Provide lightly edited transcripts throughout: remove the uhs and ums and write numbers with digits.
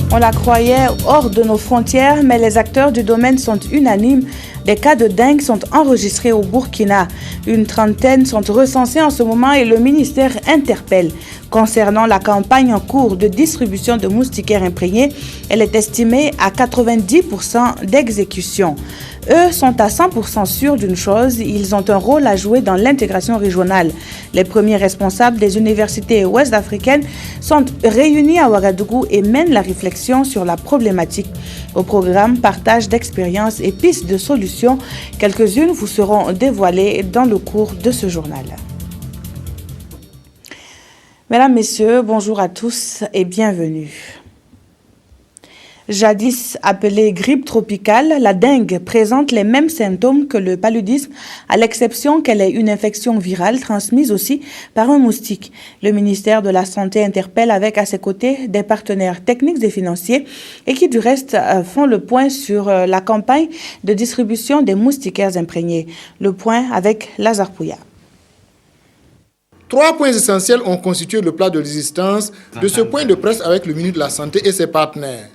On la croyait hors de nos frontières, mais les acteurs du domaine sont unanimes. Des cas de dengue sont enregistrés au Burkina. Une trentaine sont recensés en ce moment et le ministère interpelle. Concernant la campagne en cours de distribution de moustiquaires imprégnés, elle est estimée à 90% d'exécution. Eux sont à 100% sûrs d'une chose, ils ont un rôle à jouer dans l'intégration régionale. Les premiers responsables des universités ouest-africaines sont réunis à Ouagadougou et mènent la réflexion sur la problématique. Au programme, partage d'expériences et pistes de solutions, quelques-unes vous seront dévoilées dans le cours de ce journal. Mesdames, Messieurs, bonjour à tous et bienvenue. Jadis appelée grippe tropicale, la dengue présente les mêmes symptômes que le paludisme, à l'exception qu'elle est une infection virale transmise aussi par un moustique. Le ministère de la Santé interpelle avec à ses côtés des partenaires techniques et financiers et qui du reste font le point sur la campagne de distribution des moustiquaires imprégnés. Le point avec Lazare Pouya. 3 points essentiels ont constitué le plat de résistance de ce point de presse avec le ministre de la Santé et ses partenaires.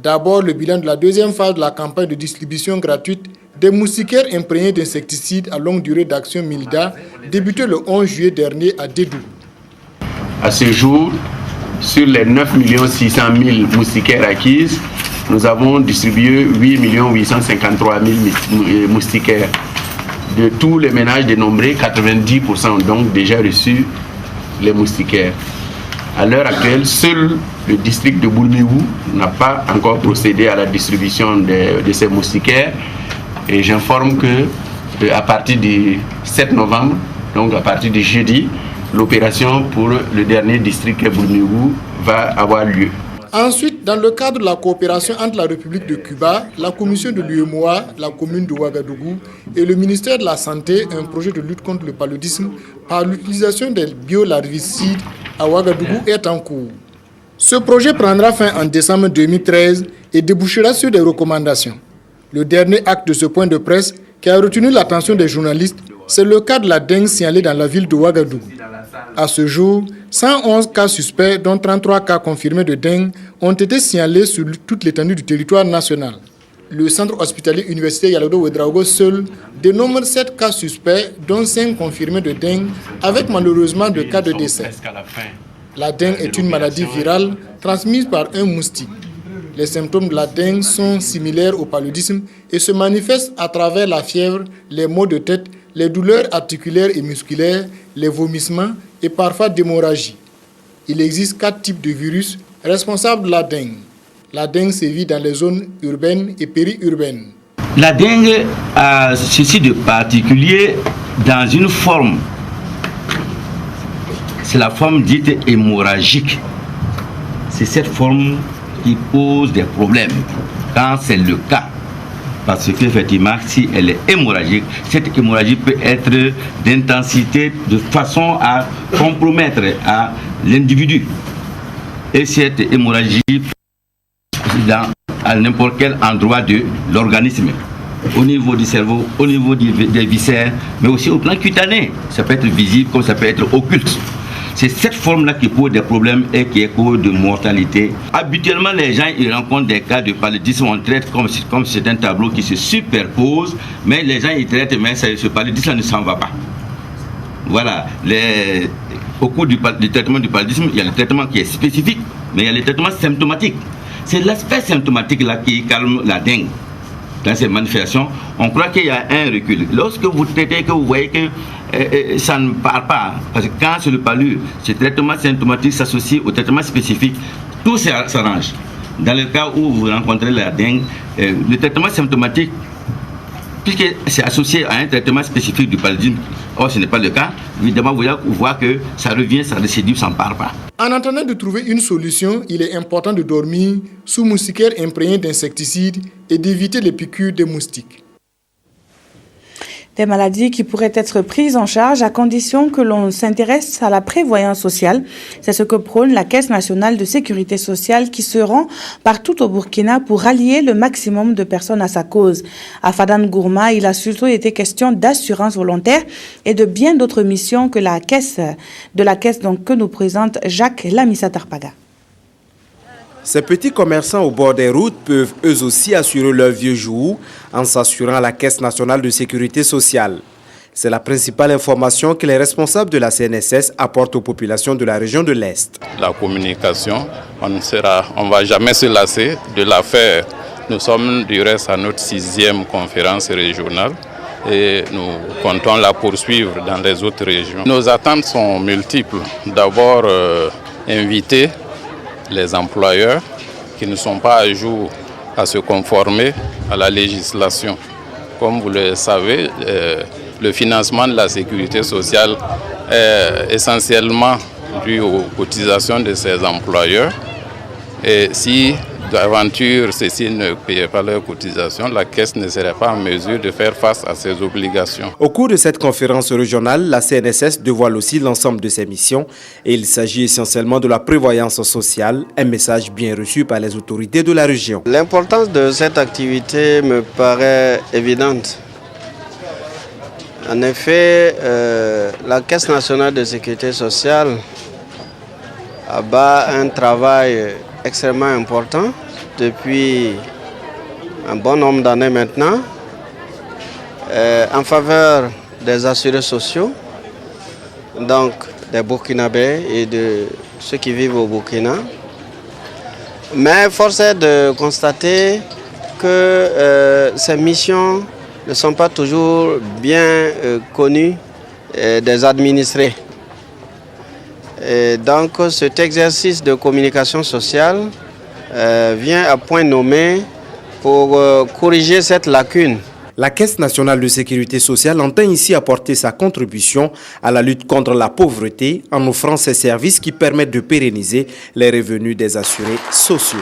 D'abord, le bilan de la deuxième phase de la campagne de distribution gratuite des moustiquaires imprégnés d'insecticides à longue durée d'action MILDA, débutée le 11 juillet dernier à Dédou. À ce jour, sur les 9 600 000 moustiquaires acquises, nous avons distribué 8 853 000 moustiquaires. De tous les ménages dénombrés, 90% ont donc déjà reçu les moustiquaires. À l'heure actuelle, seul le district de Boulmibou n'a pas encore procédé à la distribution de ces moustiquaires. Et j'informe que à partir du 7 novembre, donc à partir du jeudi, l'opération pour le dernier district de Boulmibou va avoir lieu. Ensuite, dans le cadre de la coopération entre la République de Cuba, la commission de l'UEMOA, la commune de Ouagadougou et le ministère de la Santé, un projet de lutte contre le paludisme par l'utilisation des biolarvicides à Ouagadougou est en cours. Ce projet prendra fin en décembre 2013 et débouchera sur des recommandations. Le dernier acte de ce point de presse qui a retenu l'attention des journalistes, c'est le cas de la dengue signalée dans la ville de Ouagadougou. À ce jour, 111 cas suspects, dont 33 cas confirmés de dengue, ont été signalés sur toute l'étendue du territoire national. Le centre hospitalier universitaire Yalodo Ouedraogo seul dénombre 7 cas suspects, dont 5 confirmés de dengue, avec malheureusement 2 cas de décès. La dengue est une maladie virale transmise par un moustique. Les symptômes de la dengue sont similaires au paludisme et se manifestent à travers la fièvre, les maux de tête, les douleurs articulaires et musculaires, les vomissements et parfois d'hémorragie. Il existe 4 types de virus responsables de la dengue. La dengue sévit dans les zones urbaines et périurbaines. La dengue a ceci de particulier dans une forme. C'est la forme dite hémorragique. C'est cette forme qui pose des problèmes quand c'est le cas. Parce qu'effectivement, si elle est hémorragique, cette hémorragie peut être d'intensité de façon à compromettre à l'individu. Et cette hémorragie à n'importe quel endroit de l'organisme, au niveau du cerveau, au niveau des viscères, mais aussi au plan cutané. Ça peut être visible comme ça peut être occulte. C'est cette forme-là qui pose des problèmes et qui est cause de mortalité. Habituellement, les gens ils rencontrent des cas de paludisme, on traite comme c'est un tableau qui se superpose, mais les gens ils traitent, mais ce paludisme ne s'en va pas. Voilà. Au cours du traitement du paludisme, il y a le traitement qui est spécifique, mais il y a le traitement symptomatique. C'est l'aspect symptomatique là qui calme la dengue. Dans ces manifestations, on croit qu'il y a un recul. Lorsque vous traitez, que vous voyez que ça ne part pas, parce que quand c'est le palud, ce traitement symptomatique s'associe au traitement spécifique, tout s'arrange. Dans le cas où vous rencontrez la dengue, le traitement symptomatique, puisque c'est associé à un traitement spécifique du paludisme, or ce n'est pas le cas, évidemment vous voyez que ça revient, ça récidive, ça ne part pas. En attendant de trouver une solution, il est important de dormir sous moustiquaires imprégnés d'insecticides et d'éviter les piqûres des moustiques. Des maladies qui pourraient être prises en charge à condition que l'on s'intéresse à la prévoyance sociale. C'est ce que prône la Caisse nationale de sécurité sociale qui se rend partout au Burkina pour rallier le maximum de personnes à sa cause. À Fadane Gourma, il a surtout été question d'assurance volontaire et de bien d'autres missions que de la caisse donc, que nous présente Jacques Lamissa Tarpaga. Ces petits commerçants au bord des routes peuvent eux aussi assurer leur vieux jour en s'assurant à la Caisse nationale de sécurité sociale. C'est la principale information que les responsables de la CNSS apportent aux populations de la région de l'Est. La communication, on ne va jamais se lasser de la faire. Nous sommes du reste à notre 6e conférence régionale et nous comptons la poursuivre dans les autres régions. Nos attentes sont multiples. D'abord, inviter les employeurs qui ne sont pas à jour à se conformer à la législation. Comme vous le savez, le financement de la sécurité sociale est essentiellement dû aux cotisations de ces employeurs. Et si d'aventure ceux-ci ne payaient pas leurs cotisations, la Caisse ne serait pas en mesure de faire face à ses obligations. Au cours de cette conférence régionale, la CNSS dévoile aussi l'ensemble de ses missions et il s'agit essentiellement de la prévoyance sociale, un message bien reçu par les autorités de la région. L'importance de cette activité me paraît évidente. En effet, la Caisse nationale de sécurité sociale abat un travail extrêmement important depuis un bon nombre d'années maintenant en faveur des assurés sociaux, donc des Burkinabés et de ceux qui vivent au Burkina. Mais force est de constater que ces missions ne sont pas toujours bien connues des administrés. Et donc cet exercice de communication sociale vient à point nommé pour corriger cette lacune. La Caisse nationale de sécurité sociale entend ici apporter sa contribution à la lutte contre la pauvreté en offrant ces services qui permettent de pérenniser les revenus des assurés sociaux.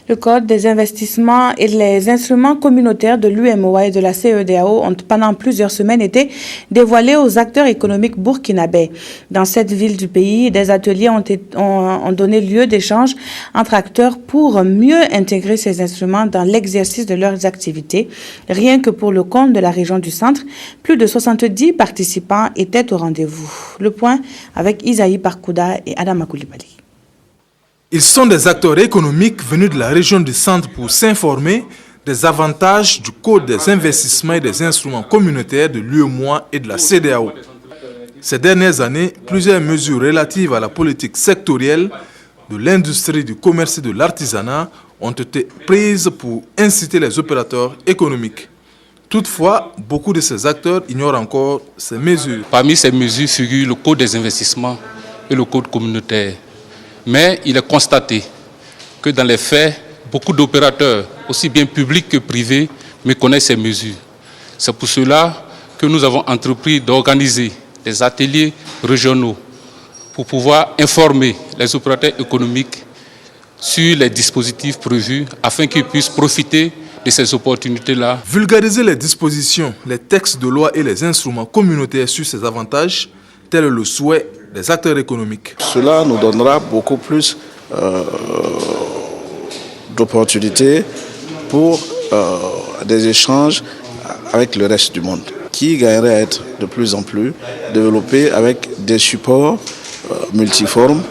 Le Code des investissements et les instruments communautaires de l'UEMOA et de la CEDEAO ont pendant plusieurs semaines été dévoilés aux acteurs économiques burkinabés. Dans cette ville du pays, des ateliers ont donné lieu d'échanges entre acteurs pour mieux intégrer ces instruments dans l'exercice de leurs activités. Rien que pour le compte de la région du centre, plus de 70 participants étaient au rendez-vous. Le point avec Isaïe Parkouda et Adama Koulibaly. Ils sont des acteurs économiques venus de la région du centre pour s'informer des avantages du Code des investissements et des instruments communautaires de l'UEMOA et de la CEDEAO. Ces dernières années, plusieurs mesures relatives à la politique sectorielle de l'industrie, du commerce et de l'artisanat ont été prises pour inciter les opérateurs économiques. Toutefois, beaucoup de ces acteurs ignorent encore ces mesures. Parmi ces mesures figurent le Code des investissements et le Code communautaire. Mais il est constaté que dans les faits, beaucoup d'opérateurs, aussi bien publics que privés, méconnaissent ces mesures. C'est pour cela que nous avons entrepris d'organiser des ateliers régionaux pour pouvoir informer les opérateurs économiques sur les dispositifs prévus afin qu'ils puissent profiter de ces opportunités-là. Vulgariser les dispositions, les textes de loi et les instruments communautaires sur ces avantages, tel est le souhait des acteurs économiques. Cela nous donnera beaucoup plus d'opportunités pour des échanges avec le reste du monde, qui gagnerait à être de plus en plus développé avec des supports multiformes,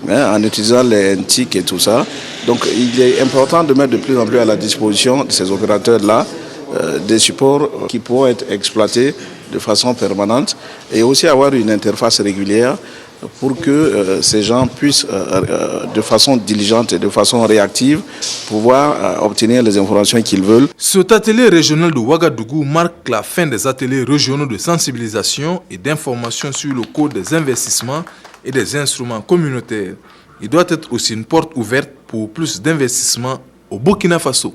en utilisant les NTIC et tout ça. Donc il est important de mettre de plus en plus à la disposition de ces opérateurs-là des supports qui pourront être exploités de façon permanente et aussi avoir une interface régulière pour que ces gens puissent de façon diligente et de façon réactive pouvoir obtenir les informations qu'ils veulent. Cet atelier régional de Ouagadougou marque la fin des ateliers régionaux de sensibilisation et d'information sur le Code des investissements et des instruments communautaires. Il doit être aussi une porte ouverte pour plus d'investissements au Burkina Faso.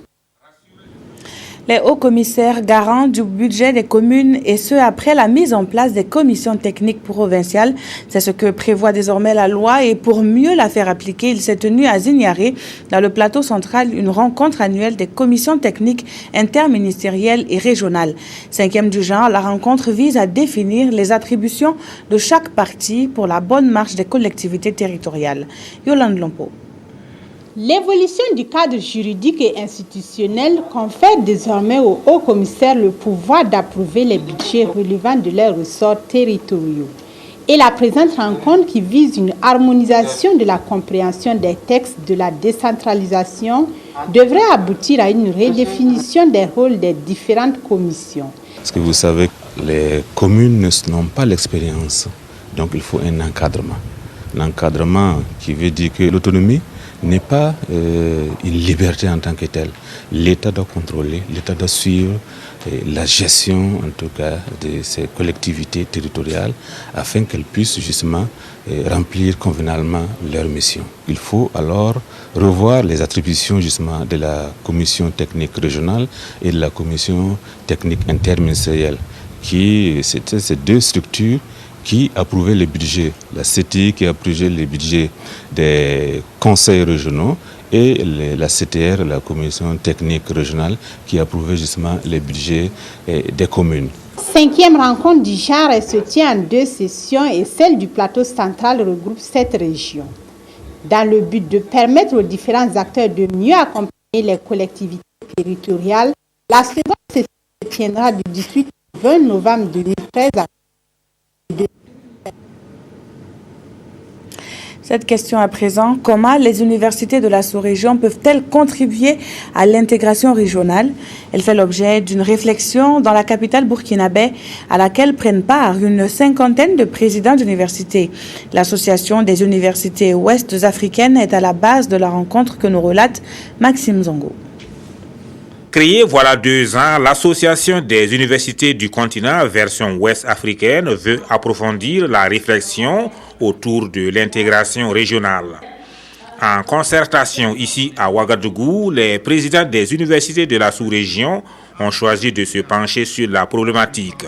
Les hauts commissaires garants du budget des communes et ce après la mise en place des commissions techniques provinciales. C'est ce que prévoit désormais la loi et pour mieux la faire appliquer, il s'est tenu à Zignaré, dans le plateau central, une rencontre annuelle des commissions techniques interministérielles et régionales. 5e du genre, la rencontre vise à définir les attributions de chaque partie pour la bonne marche des collectivités territoriales. Yolande Lompo. L'évolution du cadre juridique et institutionnel confère désormais aux hauts commissaires le pouvoir d'approuver les budgets relevant de leurs ressorts territoriaux. Et la présente rencontre qui vise une harmonisation de la compréhension des textes de la décentralisation devrait aboutir à une redéfinition des rôles des différentes commissions. Parce que vous savez, les communes n'ont pas l'expérience, donc il faut un encadrement. L'encadrement qui veut dire que l'autonomie n'est pas une liberté en tant que telle. L'État doit contrôler, l'État doit suivre la gestion en tout cas de ces collectivités territoriales afin qu'elles puissent justement remplir convenablement leur mission. Il faut alors revoir les attributions justement de la commission technique régionale et de la commission technique interministérielle qui c'était ces deux structures qui approuvait le budget, la CTI qui approuvait le budget des conseils régionaux et la CTR, la commission technique régionale, qui approuvait justement les budgets des communes. 5e rencontre du genre, elle se tient en 2 sessions et celle du plateau central regroupe 7 régions. Dans le but de permettre aux différents acteurs de mieux accompagner les collectivités territoriales, la seconde session se tiendra du 18 au 20 novembre 2013 à Cette question à présent, comment les universités de la sous-région peuvent-elles contribuer à l'intégration régionale? Elle fait l'objet d'une réflexion dans la capitale burkinabé à laquelle prennent part une 50aine de présidents d'universités. L'Association des universités ouest africaines est à la base de la rencontre que nous relate Maxime Zongo. Créée voilà 2 ans, l'Association des universités du continent version ouest africaine veut approfondir la réflexion autour de l'intégration régionale. En concertation ici à Ouagadougou, les présidents des universités de la sous-région ont choisi de se pencher sur la problématique.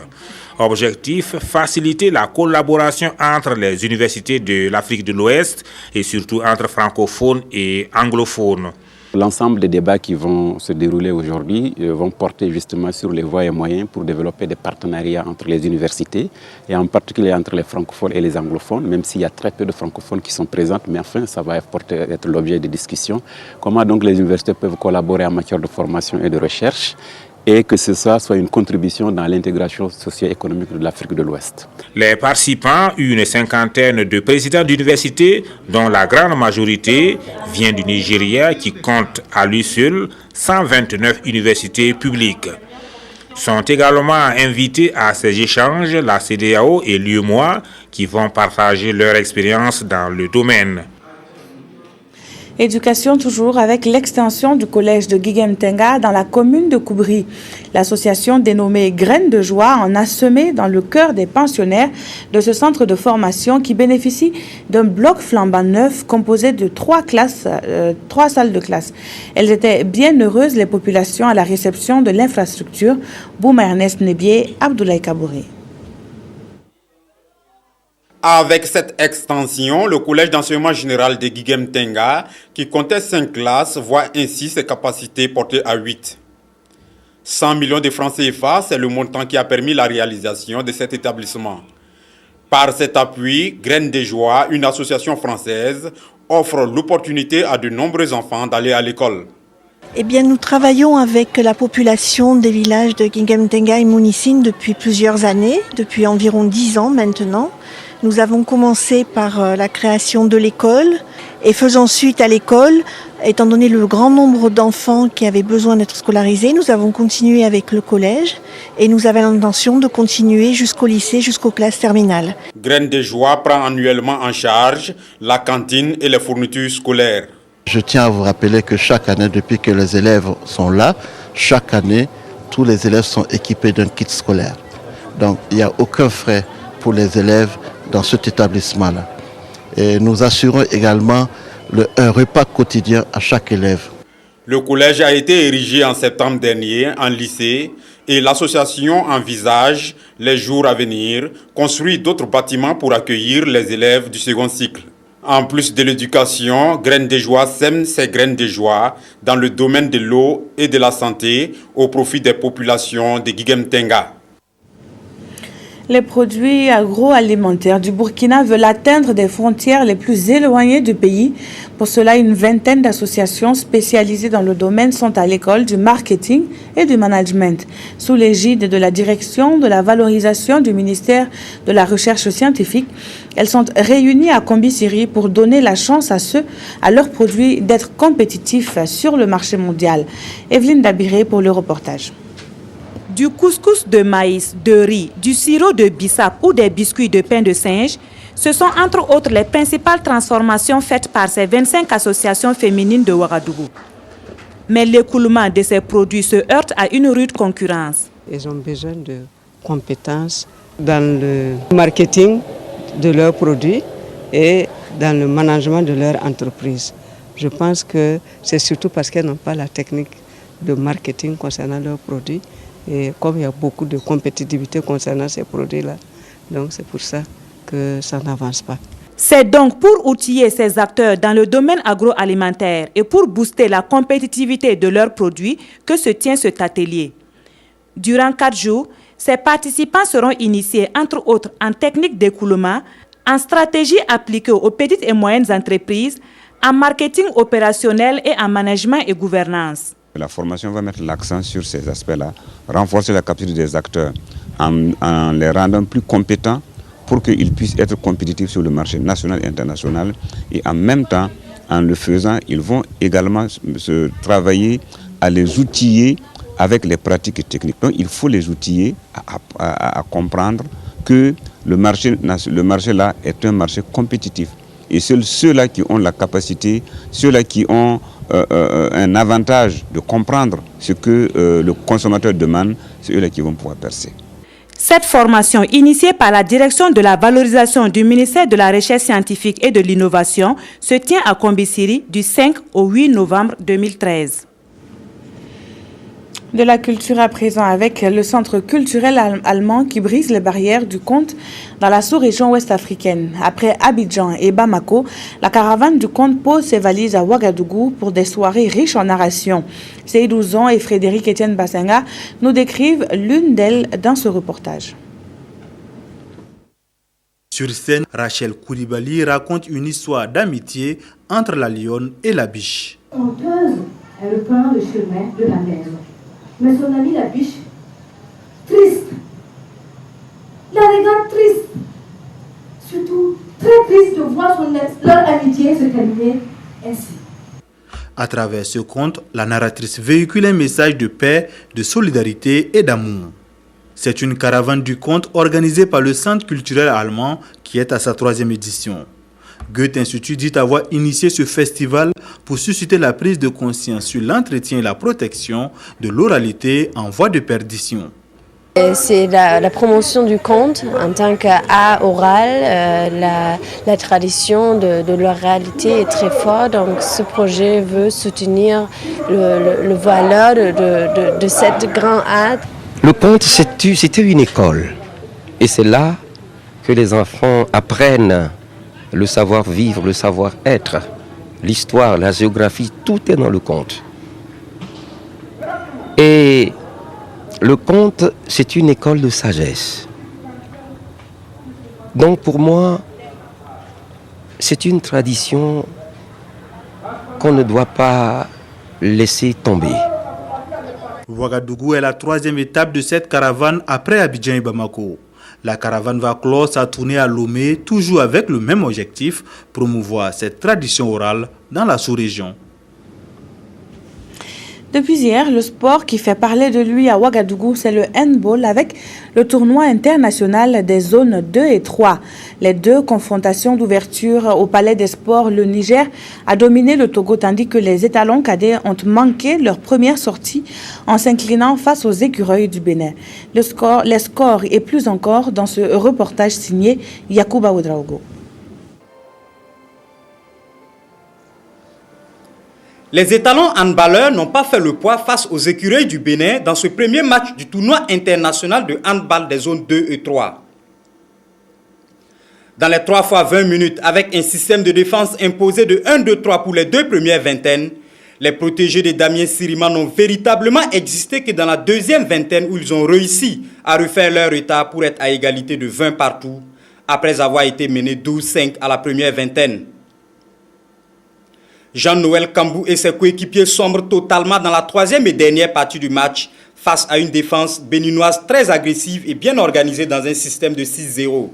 Objectif, faciliter la collaboration entre les universités de l'Afrique de l'Ouest et surtout entre francophones et anglophones. L'ensemble des débats qui vont se dérouler aujourd'hui vont porter justement sur les voies et moyens pour développer des partenariats entre les universités et en particulier entre les francophones et les anglophones, même s'il y a très peu de francophones qui sont présents, mais enfin ça va être l'objet des discussions. Comment donc les universités peuvent collaborer en matière de formation et de recherche et que ce soit une contribution dans l'intégration socio-économique de l'Afrique de l'Ouest. Les participants, une 50aine de présidents d'universités, dont la grande majorité vient du Nigeria qui compte à lui seul 129 universités publiques. Sont également invités à ces échanges la CEDEAO et l'UEMOA qui vont partager leur expérience dans le domaine. Éducation toujours avec l'extension du collège de Guiguem-Tenga dans la commune de Koubri. L'association dénommée Graines de Joie en a semé dans le cœur des pensionnaires de ce centre de formation qui bénéficie d'un bloc flambant neuf composé de 3 salles de classe. Elles étaient bien heureuses, les populations, à la réception de l'infrastructure. Bouma Ernest Nebié, Abdoulaye Kabouré. Avec cette extension, le collège d'enseignement général de Guiguem-Tenga, qui comptait 5 classes, voit ainsi ses capacités portées à 8. 100 millions de francs CFA, c'est le montant qui a permis la réalisation de cet établissement. Par cet appui, Graines de Joie, une association française, offre l'opportunité à de nombreux enfants d'aller à l'école. Eh bien, nous travaillons avec la population des villages de Guiguem-Tenga et Mounissine depuis plusieurs années, depuis environ 10 ans maintenant. Nous avons commencé par la création de l'école et faisant suite à l'école, étant donné le grand nombre d'enfants qui avaient besoin d'être scolarisés, nous avons continué avec le collège et nous avons l'intention de continuer jusqu'au lycée, jusqu'aux classes terminales. Graines de Joie prend annuellement en charge la cantine et les fournitures scolaires. Je tiens à vous rappeler que chaque année, depuis que les élèves sont là, chaque année, tous les élèves sont équipés d'un kit scolaire. Donc, il n'y a aucun frais pour les élèves dans cet établissement-là. Et nous assurons également un repas quotidien à chaque élève. Le collège a été érigé en septembre dernier en lycée et l'association envisage, les jours à venir, construire d'autres bâtiments pour accueillir les élèves du second cycle. En plus de l'éducation, Graines de Joie sème ses graines de joie dans le domaine de l'eau et de la santé au profit des populations de Guiguem-Tenga. Les produits agroalimentaires du Burkina veulent atteindre des frontières les plus éloignées du pays. Pour cela, une vingtaine d'associations spécialisées dans le domaine sont à l'école du marketing et du management. Sous l'égide de la direction de la valorisation du ministère de la Recherche scientifique, elles sont réunies à Kombi-Siri pour donner la chance à leurs produits d'être compétitifs sur le marché mondial. Evelyne Dabiré pour le reportage. Du couscous de maïs, de riz, du sirop de bissap ou des biscuits de pain de singe, ce sont entre autres les principales transformations faites par ces 25 associations féminines de Ouagadougou. Mais l'écoulement de ces produits se heurte à une rude concurrence. Ils ont besoin de compétences dans le marketing de leurs produits et dans le management de leur entreprise. Je pense que c'est surtout parce qu'elles n'ont pas la technique de marketing concernant leurs produits. Et comme il y a beaucoup de compétitivité concernant ces produits-là, donc c'est pour ça que ça n'avance pas. C'est donc pour outiller ces acteurs dans le domaine agroalimentaire et pour booster la compétitivité de leurs produits que se tient cet atelier. Durant 4 jours, ces participants seront initiés entre autres en technique d'écoulement, en stratégie appliquée aux petites et moyennes entreprises, en marketing opérationnel et en management et gouvernance. La formation va mettre l'accent sur ces aspects-là, renforcer la capacité des acteurs en les rendant plus compétents pour qu'ils puissent être compétitifs sur le marché national et international. Et en même temps, en le faisant, ils vont également se travailler à les outiller avec les pratiques techniques. Donc il faut les outiller à comprendre que le marché là est un marché compétitif. Et ceux-là qui ont la capacité, ceux-là qui ont un avantage de comprendre ce que le consommateur demande, c'est eux-là qui vont pouvoir percer. Cette formation, initiée par la direction de la valorisation du ministère de la Recherche scientifique et de l'Innovation, se tient à Kombi-Siri du 5 au 8 novembre 2013. De la culture à présent avec le centre culturel allemand qui brise les barrières du conte dans la sous-région ouest-africaine. Après Abidjan et Bamako, la caravane du conte pose ses valises à Ouagadougou pour des soirées riches en narration. Seydou Zon et Frédéric Etienne Bassenga nous décrivent l'une d'elles dans ce reportage. Sur scène, Rachel Koulibaly raconte une histoire d'amitié entre la lionne et la biche. Honteuse, elle prend le chemin de la maison. Mais son ami la biche, triste, la regarde triste, surtout très triste de voir leur amitié se terminer ainsi. À travers ce conte, la narratrice véhicule un message de paix, de solidarité et d'amour. C'est une caravane du conte organisée par le Centre culturel allemand qui est à sa 3e édition. Goethe Institut dit avoir initié ce festival pour susciter la prise de conscience sur l'entretien et la protection de l'oralité en voie de perdition. C'est la promotion du conte en tant qu'art oral. La tradition de l'oralité est très forte, donc ce projet veut soutenir le valeur de cette grande art. Le conte, c'était une école et c'est là que les enfants apprennent le savoir-vivre, le savoir-être, l'histoire, la géographie, tout est dans le conte. Et le conte, c'est une école de sagesse. Donc pour moi, c'est une tradition qu'on ne doit pas laisser tomber. Ouagadougou est la 3e étape de cette caravane après Abidjan et Bamako. La caravane va clore sa tournée à Lomé, toujours avec le même objectif, promouvoir cette tradition orale dans la sous-région. Depuis hier, le sport qui fait parler de lui à Ouagadougou, c'est le handball avec le tournoi international des zones 2 et 3. Les 2 confrontations d'ouverture au Palais des Sports, le Niger a dominé le Togo tandis que les étalons cadets ont manqué leur première sortie en s'inclinant face aux écureuils du Bénin. Les scores et plus encore dans ce reportage signé Yacouba Ouedraogo. Les étalons handballeurs n'ont pas fait le poids face aux écureuils du Bénin dans ce premier match du tournoi international de handball des zones 2 et 3. Dans les 3 fois 20 minutes, avec un système de défense imposé de 1-2-3 pour les 2 premières vingtaines, Les protégés de Damien Sirima n'ont véritablement existé que dans la deuxième vingtaine où ils ont réussi à refaire leur retard pour être à égalité de 20 partout, après avoir été menés 12-5 à la première vingtaine. Jean-Noël Kambou et ses coéquipiers sombrent totalement dans la troisième et dernière partie du match face à une défense béninoise très agressive et bien organisée dans un système de 6-0.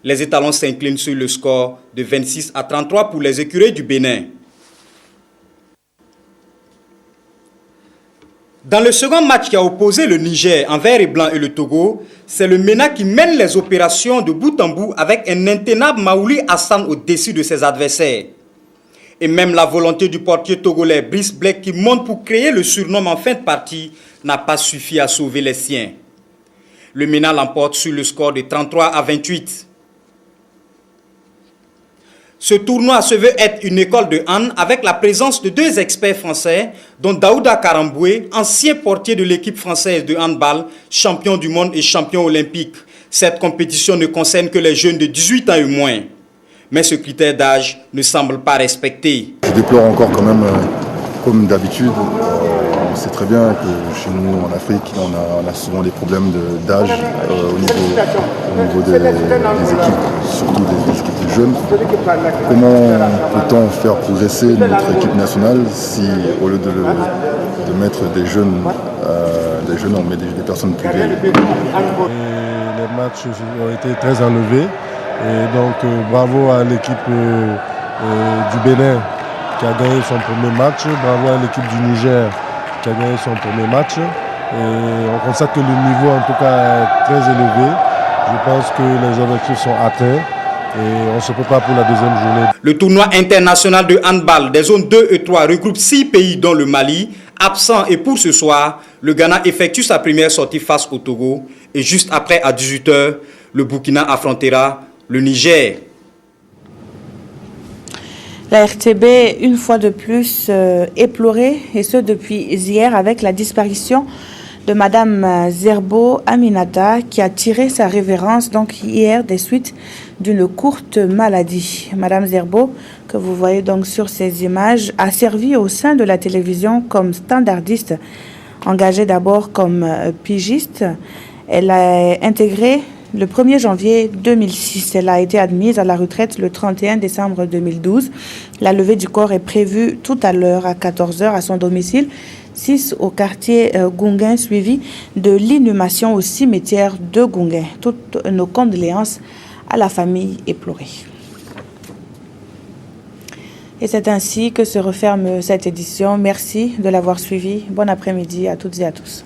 Les étalons s'inclinent sur le score de 26-33 pour les écureuils du Bénin. Dans le second match qui a opposé le Niger en vert et blanc et le Togo, c'est le MENA qui mène les opérations de bout en bout avec un intenable Maouli Hassan au-dessus de ses adversaires. Et même la volonté du portier togolais Brice Black qui monte pour créer le surnom en fin de partie n'a pas suffi à sauver les siens. Le MENA l'emporte sur le score de 33-28. Ce tournoi se veut être une école de hand avec la présence de deux experts français, dont Daouda Karamboué, ancien portier de l'équipe française de handball, champion du monde et champion olympique. Cette compétition ne concerne que les jeunes de 18 ans et moins. Mais ce critère d'âge ne semble pas respecté. Je déplore encore quand même, comme d'habitude, on sait très bien que chez nous en Afrique, on a souvent des problèmes d'âge au niveau des équipes, surtout des équipes jeunes. Comment peut-on faire progresser notre équipe nationale si au lieu de mettre des jeunes, on met des personnes plus vieilles? Les matchs ont été très enlevés. Et donc bravo à l'équipe du Bénin qui a gagné son premier match, bravo à l'équipe du Niger qui a gagné son premier match. Et on constate que le niveau en tout cas est très élevé. Je pense que les objectifs sont atteints et on se prépare pour la deuxième journée. Le tournoi international de handball des zones 2 et 3 regroupe 6 pays dont le Mali. Absent et pour ce soir, le Ghana effectue sa première sortie face au Togo. Et juste après à 18 h, le Burkina affrontera le Niger. La RTB, une fois de plus, éplorée, et ce depuis hier, avec la disparition de Madame Zerbo Aminata, qui a tiré sa révérence donc hier des suites d'une courte maladie. Madame Zerbo, que vous voyez donc sur ces images, a servi au sein de la télévision comme standardiste, engagée d'abord comme pigiste. Elle a intégré le 1er janvier 2006, elle a été admise à la retraite le 31 décembre 2012. La levée du corps est prévue tout à l'heure à 14 h à son domicile, 6 au quartier Gounguin, suivi de l'inhumation au cimetière de Gounguin. Toutes nos condoléances à la famille éplorée. Et c'est ainsi que se referme cette édition. Merci de l'avoir suivi. Bon après-midi à toutes et à tous.